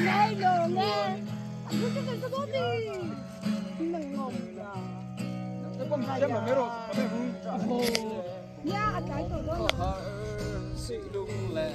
Đây đồ nghe. Cứ cái này có đi. Mình ngộp à. Nó bông xem mà mấy rồi, có thể không? Nha, cái đồ đó. Sĩ lung lẻ